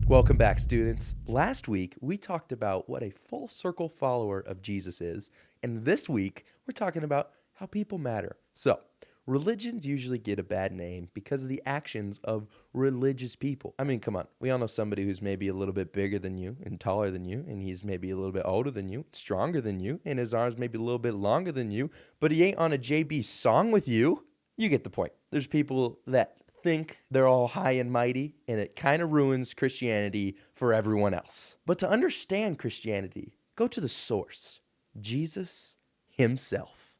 Welcome back, students. Last week, we talked about what a full circle follower of Jesus is, and this week, we're talking about how people matter. So, religions usually get a bad name because of the actions of religious people. I mean, come on. We all know somebody who's maybe a little bit bigger than you and taller than you, and he's maybe a little bit older than you, stronger than you, and his arms maybe a little bit longer than you, but he ain't on a JB song with you. You get the point. There's people that think they're all high and mighty, and it kind of ruins Christianity for everyone else. But to understand Christianity, go to the source, Jesus himself.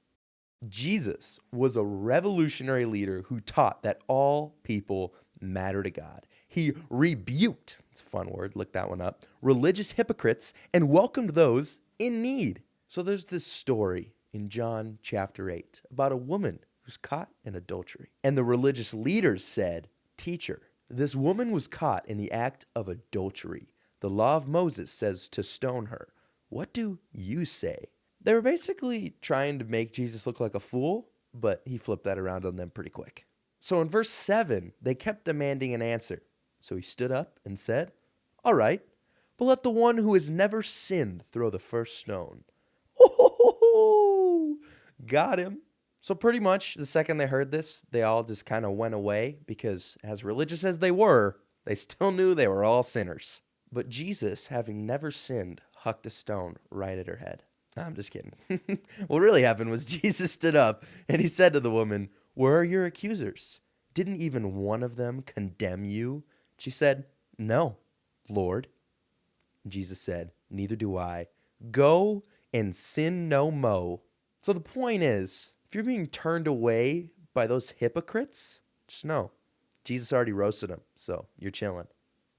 Jesus was a revolutionary leader who taught that all people matter to God. He rebuked, it's a fun word, look that one up, religious hypocrites and welcomed those in need. So there's this story in John chapter 8 about a woman who's caught in adultery. And the religious leaders said, "Teacher, this woman was caught in the act of adultery. The law of Moses says to stone her. What do you say?" They were basically trying to make Jesus look like a fool, but he flipped that around on them pretty quick. So in verse 7, they kept demanding an answer. So he stood up and said, "All right, but let the one who has never sinned throw the first stone." Oh, got him. So pretty much the second they heard this, they all just kind of went away because as religious as they were, they still knew they were all sinners. But Jesus, having never sinned, hucked a stone right at her head. No, I'm just kidding. What really happened was Jesus stood up and he said to the woman, "Where are your accusers? Didn't even one of them condemn you?" She said, "No, Lord." And Jesus said, "Neither do I. Go and sin no mo." So the point is, if you're being turned away by those hypocrites, just know, Jesus already roasted them, so you're chilling.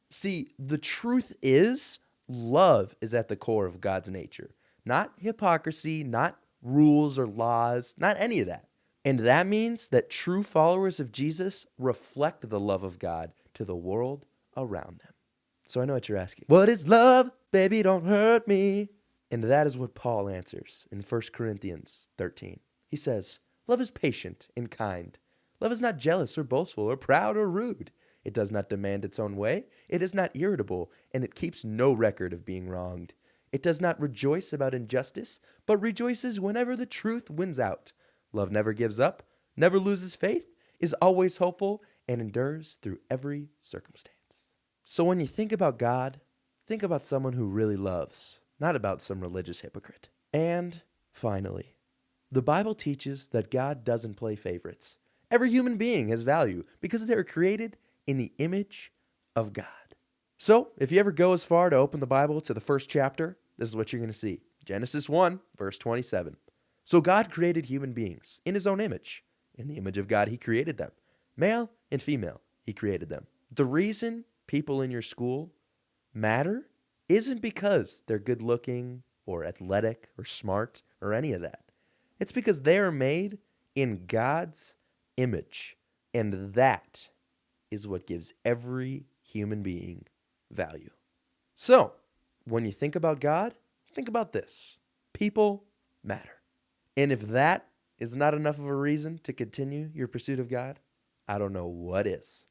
See, the truth is, love is at the core of God's nature. Not hypocrisy, not rules or laws, not any of that. And that means that true followers of Jesus reflect the love of God to the world around them. So I know what you're asking. What is love? Baby, don't hurt me. And that is what Paul answers in 1 Corinthians 13. He says, "Love is patient and kind. Love is not jealous or boastful or proud or rude. It does not demand its own way. It is not irritable, and it keeps no record of being wronged. It does not rejoice about injustice, but rejoices whenever the truth wins out. Love never gives up, never loses faith, is always hopeful, and endures through every circumstance." So when you think about God, think about someone who really loves, not about some religious hypocrite. And finally, the Bible teaches that God doesn't play favorites. Every human being has value because they are created in the image of God. So, if you ever go as far to open the Bible to the first chapter, this is what you're going to see. Genesis 1, verse 27. So God created human beings in his own image. In the image of God, he created them. Male and female, he created them. The reason people in your school matter isn't because they're good looking or athletic or smart or any of that. It's because they are made in God's image. And that is what gives every human being value. So, when you think about God, think about this. People matter. And if that is not enough of a reason to continue your pursuit of God, I don't know what is.